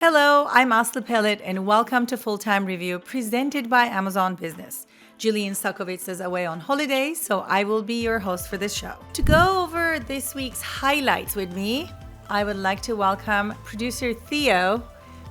Hello, I'm Asli Pelit, and welcome to Full-Time Review presented by Amazon Business. Julian Sakovitz is away on holiday, so I will be your host for this show. To go over this week's highlights with me, I would like to welcome producer Theo,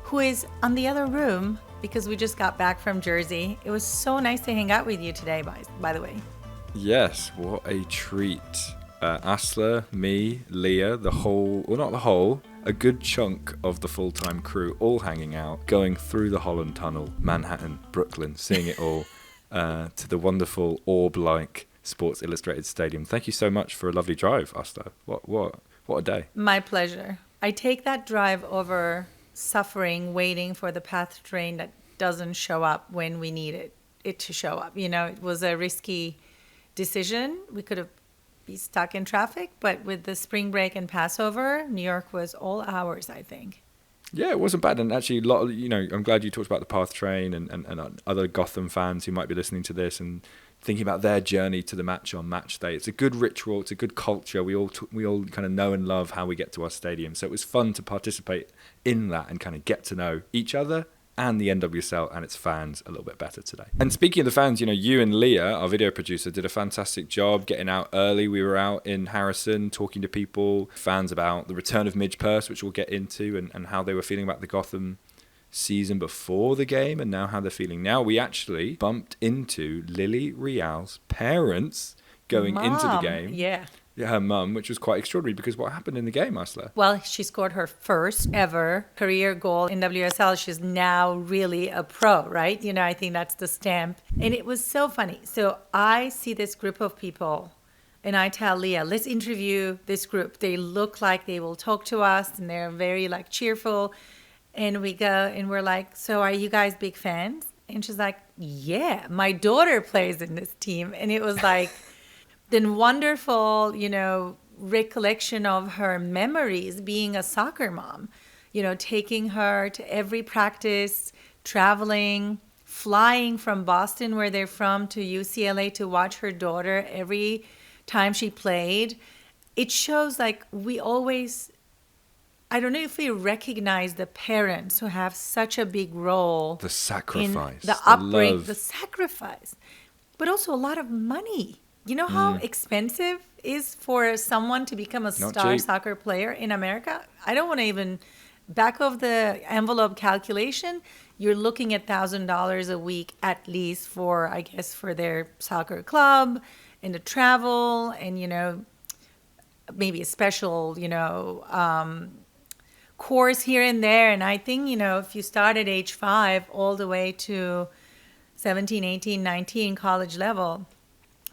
who is on the other room because we just got back from Jersey. It was so nice to hang out with you today, by the way. Yes, what a treat. Asla, me, Leah, a good chunk of the full-time crew all hanging out, going through the Holland Tunnel, Manhattan, Brooklyn, seeing it all to the wonderful orb-like Sports Illustrated Stadium. Thank you so much for a lovely drive, Asla. What a day. My pleasure. I take that drive over suffering, waiting for the PATH train that doesn't show up when we need it to show up. You know, it was a risky decision. We could have be stuck in traffic, but with the spring break and Passover, New York was all hours, I think. Yeah, it wasn't bad. And actually, I'm glad you talked about the PATH train and other Gotham fans who might be listening to this and thinking about their journey to the match on match day. It's a good ritual. It's a good culture. We all kind of know and love how we get to our stadium. So it was fun to participate in that and kind of get to know each other and the NWSL and its fans a little bit better today. And speaking of the fans, you and Leah, our video producer, did a fantastic job getting out early. We were out in Harrison talking to people, fans about the return of Midge Purce, which we'll get into, and how they were feeling about the Gotham season before the game and now how they're feeling now. We actually bumped into Lily Real's parents going into the game. Yeah, her mum, which was quite extraordinary because what happened in the game, Asla? Well, she scored her first ever career goal in WSL. She's now really a pro, right? I think that's the stamp. And it was so funny. So I see this group of people and I tell Leah, let's interview this group. They look like they will talk to us and they're very cheerful. And we go and we're like, so are you guys big fans? And she's like, yeah, my daughter plays in this team. And it was like, then wonderful, recollection of her memories being a soccer mom, taking her to every practice, traveling, flying from Boston, where they're from, to UCLA to watch her daughter every time she played. It shows we always, I don't know if we recognize the parents who have such a big role. The sacrifice. In the upbringing, the sacrifice, but also a lot of money. You know how expensive it is for someone to become a star soccer player in America? I don't want to even back of the envelope calculation. You're looking at $1,000 a week at least for their soccer club and the travel and, maybe a special, course here and there. And I think, if you start at age 5 all the way to 17, 18, 19 college level,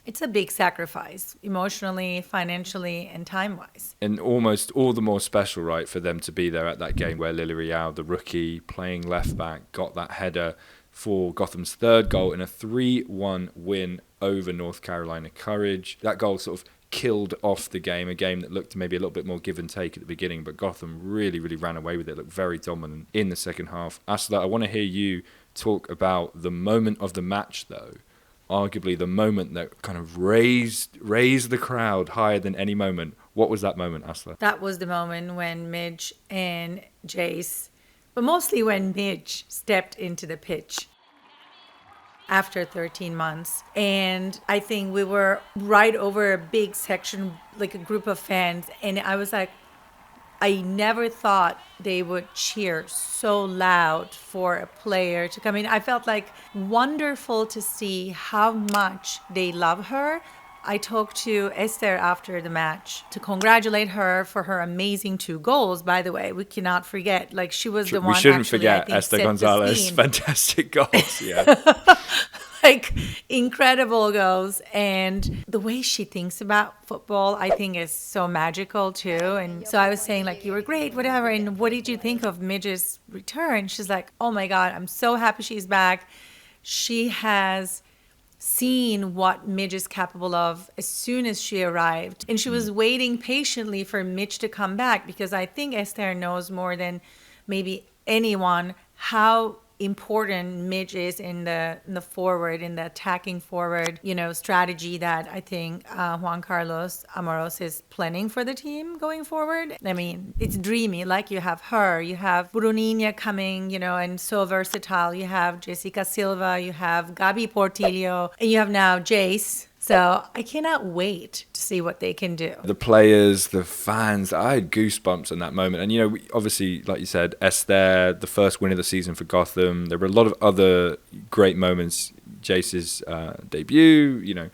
it's a big sacrifice, emotionally, financially, and time-wise. And almost all the more special, right, for them to be there at that game where Lily Real, the rookie, playing left-back, got that header for Gotham's third goal in a 3-1 win over North Carolina Courage. That goal sort of killed off the game, a game that looked maybe a little bit more give and take at the beginning, but Gotham really, really ran away with it, looked very dominant in the second half. Asla, I want to hear you talk about the moment of the match, though. Arguably the moment that kind of raised the crowd higher than any moment. What was that moment, Asla? That was the moment when Midge and Jace, but mostly when Midge stepped into the pitch after 13 months. And I think we were right over a big section, a group of fans. And I was like, I never thought they would cheer so loud for a player to come in. I felt wonderful to see how much they love her. I talked to Esther after the match to congratulate her for her amazing 2 goals, by the way. We cannot forget. She was the one. We shouldn't forget Esther Gonzalez. Fantastic goals. Yeah. Incredible goals. And the way she thinks about football, I think, is so magical too. And so I was saying, you were great, whatever. And what did you think of Midge's return? She's like, oh my God, I'm so happy she's back. She has seen what Midge is capable of as soon as she arrived. And she was waiting patiently for Midge to come back because I think Esther knows more than maybe anyone how important Midge is in the forward, in the attacking forward, strategy that I think Juan Carlos Amoros is planning for the team going forward. I mean, it's dreamy. Like you have her, you have Bruninha coming, and so versatile. You have Jessica Silva, you have Gabi Portillo, and you have now Jace. So I cannot wait to see what they can do. The players, the fans, I had goosebumps in that moment. And, obviously, like you said, Esther, the first win of the season for Gotham. There were a lot of other great moments. Jace's debut, there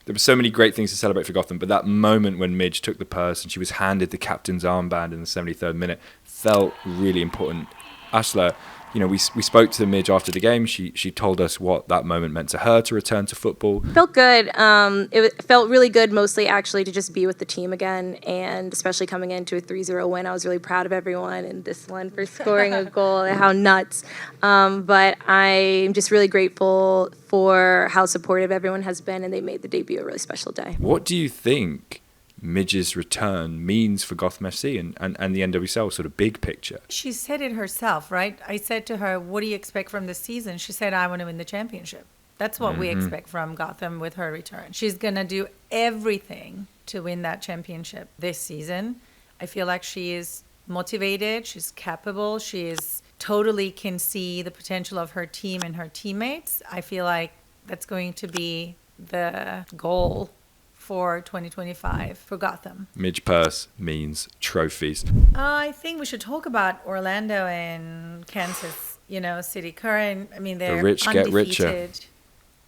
were so many great things to celebrate for Gotham. But that moment when Midge took the purse and she was handed the captain's armband in the 73rd minute felt really important. Asla, we spoke to Midge after the game. She told us what that moment meant to her to return to football. Felt good. It felt really good, mostly actually to just be with the team again, and especially coming into a 3-0 win. I was really proud of everyone and this one for scoring a goal. How nuts! But I'm just really grateful for how supportive everyone has been, and they made the debut a really special day. What do you think Midge's return means for Gotham FC and the NWSL sort of big picture? She said it herself, right? I said to her, what do you expect from this season? She said, I want to win the championship. That's what we expect from Gotham with her return. She's going to do everything to win that championship this season. I feel like she is motivated. She's capable. She is totally can see the potential of her team and her teammates. I feel like that's going to be the goal for 2025 for Gotham. Midge Purce means trophies. I think we should talk about Orlando and Kansas, City current. I mean, they're The rich undefeated. get richer.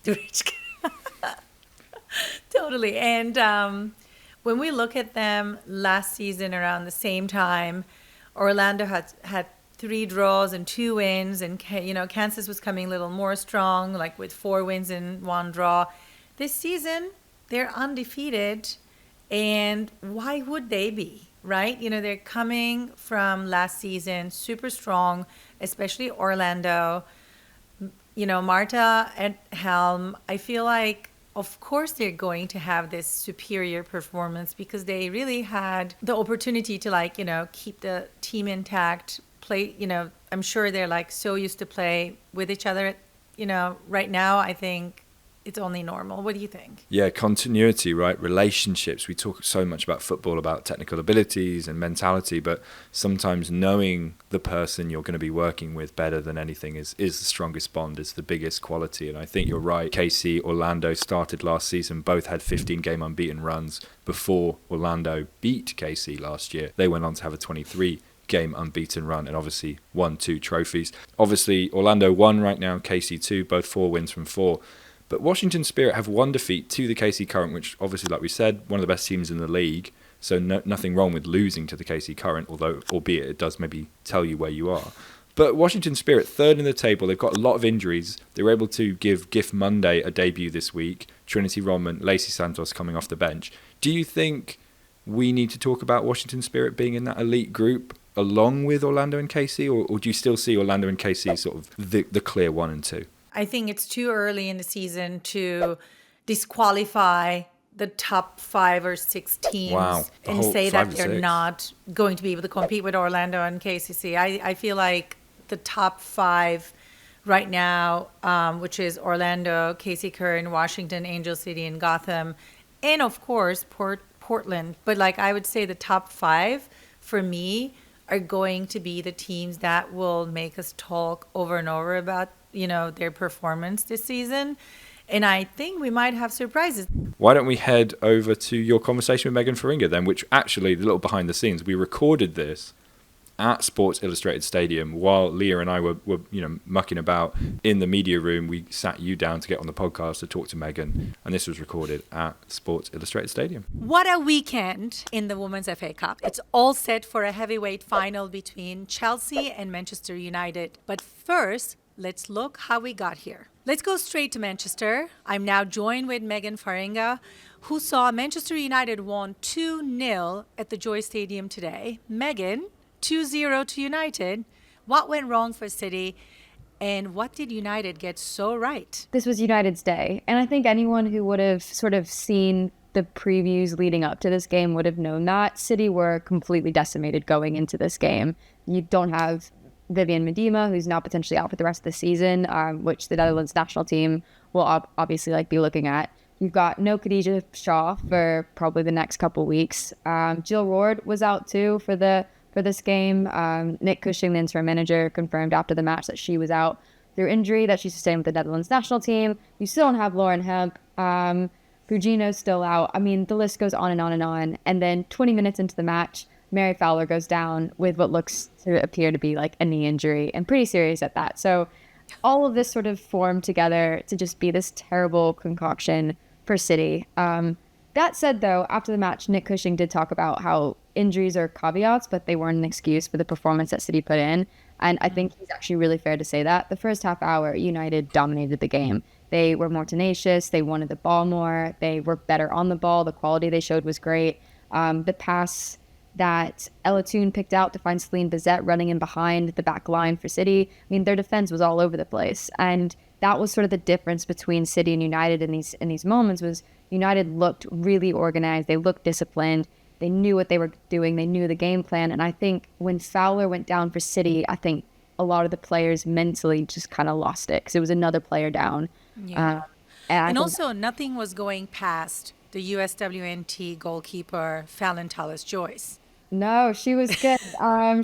The rich totally. And when we look at them last season around the same time, Orlando had 3 draws and 2 wins, and Kansas was coming a little more strong, like with 4 wins and 1 draw. This season, they're undefeated, and why would they be, right? They're coming from last season super strong, especially Orlando. Marta at helm, I feel like, of course, they're going to have this superior performance because they really had the opportunity to, keep the team intact, play, I'm sure they're, so used to play with each other. Right now, I think it's only normal. What do you think? Yeah, continuity, right? Relationships. We talk so much about football, about technical abilities and mentality, but sometimes knowing the person you're going to be working with better than anything is the strongest bond, is the biggest quality. And I think you're right. KC, Orlando started last season. Both had 15-game unbeaten runs before Orlando beat KC last year. They went on to have a 23-game unbeaten run and obviously won 2 trophies. Obviously, Orlando 1 right now, KC 2, both 4 wins from 4. But Washington Spirit have 1 defeat to the KC Current, which obviously, like we said, one of the best teams in the league. So nothing wrong with losing to the KC Current, albeit it does maybe tell you where you are. But Washington Spirit, 3rd in the table. They've got a lot of injuries. They were able to give Gift Monday a debut this week. Trinity Rodman, Lacey Santos coming off the bench. Do you think we need to talk about Washington Spirit being in that elite group along with Orlando and KC? Or do you still see Orlando and KC sort of the clear 1 and 2? I think it's too early in the season to disqualify the top 5 or 6 teams and say that they're not going to be able to compete with Orlando and KCC. I feel like the top 5 right now, which is Orlando, KC Current, Washington, Angel City, and Gotham, and of course Portland. But I would say the top 5 for me are going to be the teams that will make us talk over and over about their performance this season. And I think we might have surprises. Why don't we head over to your conversation with Megan Feringa then, which actually, the little behind the scenes, we recorded this at Sports Illustrated Stadium while Leah and I were mucking about in the media room. We sat you down to get on the podcast to talk to Megan, and this was recorded at Sports Illustrated Stadium. What a weekend in the Women's FA Cup. It's all set for a heavyweight final between Chelsea and Manchester United. But first, let's look how we got here. Let's go straight to Manchester. I'm now joined with Megan Feringa, who saw Manchester United won 2-0 at the Joy Stadium today. Megan, 2-0 to United. What went wrong for City, and what did United get so right? This was United's day, and I think anyone who would have sort of seen the previews leading up to this game would have known that City were completely decimated going into this game. You don't have Vivian Miedema, who's now potentially out for the rest of the season, which the Netherlands national team will obviously like be looking at. You've got no Khadija Shaw for probably the next couple weeks. Jill Roord was out too for this game. Nick Cushing, the interim manager, confirmed after the match that she was out through injury that she sustained with the Netherlands national team. You still don't have Lauren Hemp. Fujino's still out. I mean, the list goes on and on and on. And then 20 minutes into the match, Mary Fowler goes down with what looks to appear to be like a knee injury, and pretty serious at that. So all of this sort of formed together to just be this terrible concoction for City. That said, though, after the match, Nick Cushing did talk about how injuries are caveats, but they weren't an excuse for the performance that City put in. And I think he's actually really fair to say that. The first half hour, United dominated the game. They were more tenacious. They wanted the ball more. They were better on the ball. The quality they showed was great. The pass that Ella Toone picked out to find Celine Bizet running in behind the back line for City, I mean, their defense was all over the place. And that was sort of the difference between City and United in these moments. Was United looked really organized. They looked disciplined. They knew what they were doing. They knew the game plan. And I think when Fowler went down for City, I think a lot of the players mentally just kind of lost it because it was another player down. Yeah. And Also, nothing was going past the USWNT goalkeeper, Phallon Tullis-Joyce. No, she was good.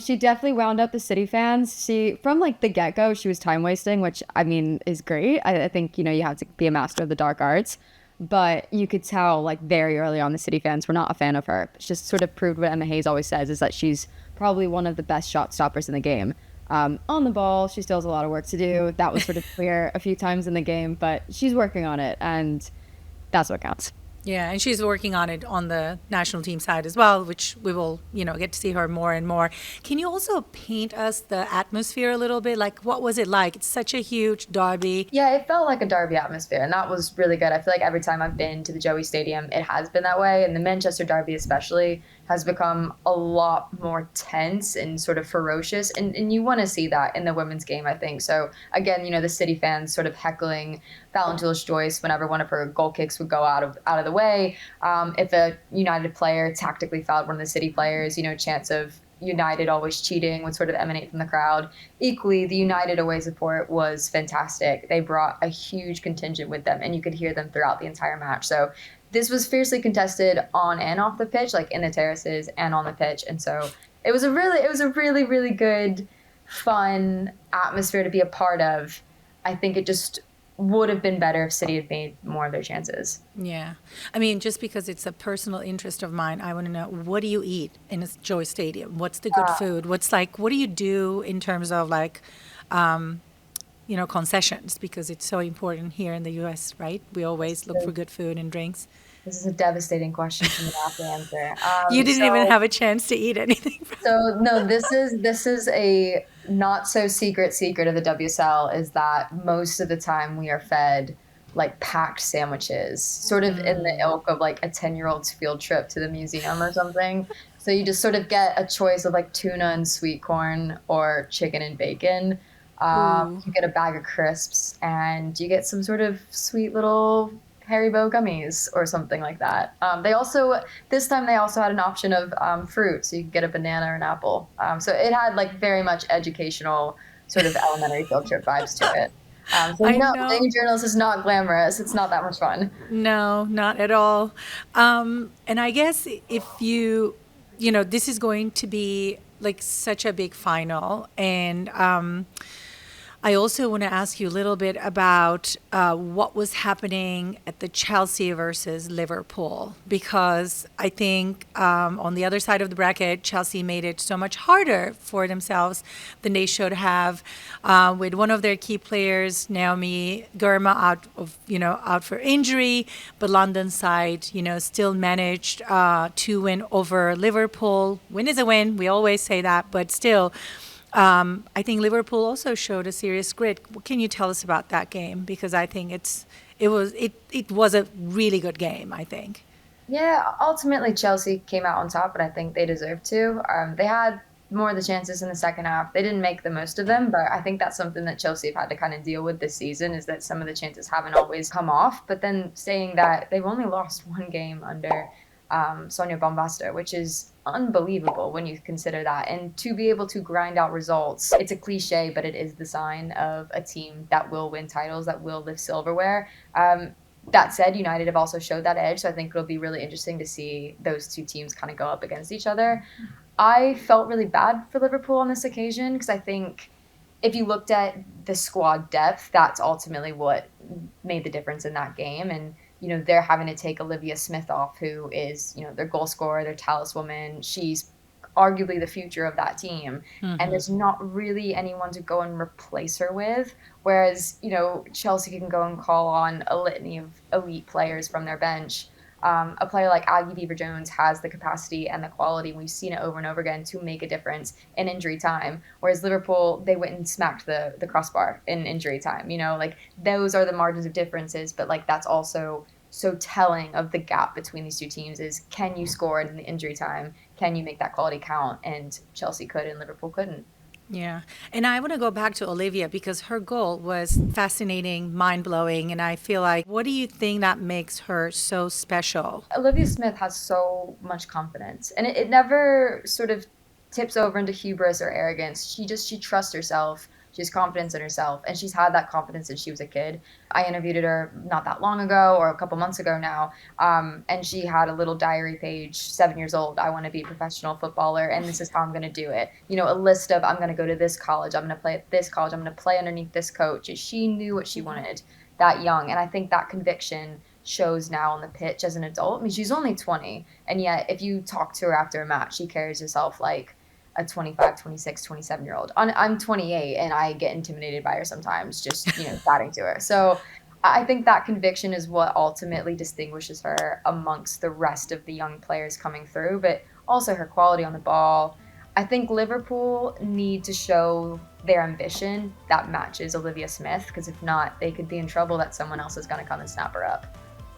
She definitely wound up the City fans. From like the get-go, she was time wasting, which I mean is great. I think, you have to be a master of the dark arts. But you could tell like very early on the City fans were not a fan of her. It just sort of proved what Emma Hayes always says, is that she's probably one of the best shot stoppers in the game. On the ball, she still has a lot of work to do. That was sort of clear a few times in the game, but she's working on it, and that's what counts. Yeah, and she's working on it on the national team side as well, which we will, get to see her more and more. Can you also paint us the atmosphere a little bit? Like, what was it like? It's such a huge derby. Yeah, it felt like a derby atmosphere, and that was really good. I feel like every time I've been to the Joey Stadium, it has been that way, and the Manchester derby especially has become a lot more tense and sort of ferocious, and you want to see that in the women's game, I think. So again, the City fans sort of heckling Phallon Tullis-Joyce whenever one of her goal kicks would go out of the way. If a United player tactically fouled one of the City players, chance of United always cheating would sort of emanate from the crowd. Equally, the United away support was fantastic. They brought a huge contingent with them, and you could hear them throughout the entire match. So this was fiercely contested on and off the pitch, like in the terraces and on the pitch. And so it was a really, really good, fun atmosphere to be a part of. I think it just would have been better if City had made more of their chances. Yeah. I mean, just because it's a personal interest of mine, I want to know, what do you eat in a Joy Stadium? What's the good food? What do you do in terms of like, concessions? Because it's so important here in the U.S., right? We always look for good food and drinks. This is a devastating question for me to have to answer. You didn't even have a chance to eat anything. So no, this is a not so secret of the WSL, is that most of the time we are fed like packed sandwiches, sort of in the ilk of like a 10-year-old's field trip to the museum or something. So you just sort of get a choice of like tuna and sweet corn or chicken and bacon. You get a bag of crisps, and you get some sort of sweet little Haribo gummies or something like that. This time they also had an option of fruit, so you could get a banana or an apple. So it had like very much educational sort of elementary field trip vibes to it. Being a journalist is not glamorous. It's not that much fun. No, not at all. And I guess if this is going to be like such a big final, and I also want to ask you a little bit about what was happening at the Chelsea versus Liverpool, because I think on the other side of the bracket, Chelsea made it so much harder for themselves than they should have, with one of their key players, Naomi Girma, out for injury, but London side, still managed to win over Liverpool. Win is a win. We always say that, but still. I think Liverpool also showed a serious grit. What can you tell us about that game? Because I think it was a really good game, I think. Yeah, ultimately Chelsea came out on top, but I think they deserved to. They had more of the chances in the second half. They didn't make the most of them, but I think that's something that Chelsea have had to kind of deal with this season, is that some of the chances haven't always come off. But then saying that, they've only lost one game under Sonia Bombasta, which is unbelievable when you consider that. And to be able to grind out results, it's a cliche, but it is the sign of a team that will win titles, that will lift silverware. That said, United have also showed that edge, so I think it'll be really interesting to see those two teams kind of go up against each other. I felt really bad for Liverpool on this occasion because I think if you looked at the squad depth, that's ultimately what made the difference in that game. And, they're having to take Olivia Smith off, who is, their goal scorer, their talisman. She's arguably the future of that team. Mm-hmm. And there's not really anyone to go and replace her with. Whereas, Chelsea can go and call on a litany of elite players from their bench. A player like Aggie Beaver-Jones has the capacity and the quality, we've seen it over and over again, to make a difference in injury time. Whereas Liverpool, they went and smacked the crossbar in injury time. Those are the margins of differences, but that's also so telling of the gap between these two teams is, can you score in the injury time? Can you make that quality count? And Chelsea could and Liverpool couldn't. Yeah. And I want to go back to Olivia because her goal was fascinating, mind-blowing. And I feel like, what do you think that makes her so special? Olivia Smith has so much confidence. And it never sort of tips over into hubris or arrogance. She trusts herself. She has confidence in herself. And she's had that confidence since she was a kid. I interviewed her not that long ago, or a couple months ago now. And she had a little diary page, 7 years old. I want to be a professional footballer, and this is how I'm going to do it. A list of, I'm going to go to this college. I'm going to play at this college. I'm going to play underneath this coach. She knew what she wanted that young. And I think that conviction shows now on the pitch as an adult. I mean, she's only 20. And yet, if you talk to her after a match, she carries herself like a 25, 26, 27-year-old. I'm 28, and I get intimidated by her sometimes, just, chatting to her. So I think that conviction is what ultimately distinguishes her amongst the rest of the young players coming through, but also her quality on the ball. I think Liverpool need to show their ambition that matches Olivia Smith, because if not, they could be in trouble that someone else is going to come and snap her up.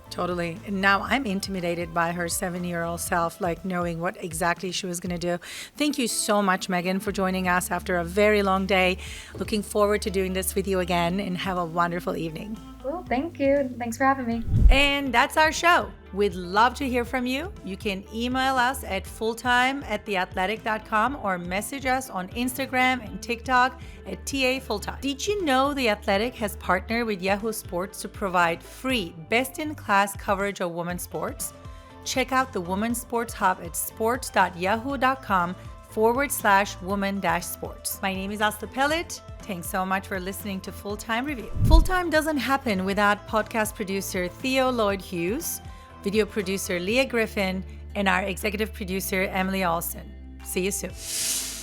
Totally. And now I'm intimidated by her 7-year-old self, knowing what exactly she was going to do. Thank you so much, Megan, for joining us after a very long day. Looking forward to doing this with you again, and have a wonderful evening. Well, thank you. Thanks for having me. And that's our show. We'd love to hear from you. You can email us at fulltime@theathletic.com or message us on Instagram and TikTok at @TAFulltime. Did you know The Athletic has partnered with Yahoo Sports to provide free, best-in-class coverage of women's sports? Check out the Women's Sports Hub at sports.yahoo.com/women-sports. My name is Asli Pelit. Thanks so much for listening to Full Time Review. Full Time doesn't happen without podcast producer Theo Lloyd Hughes, video producer Leah Griffin, and our executive producer Emily Olson. See you soon.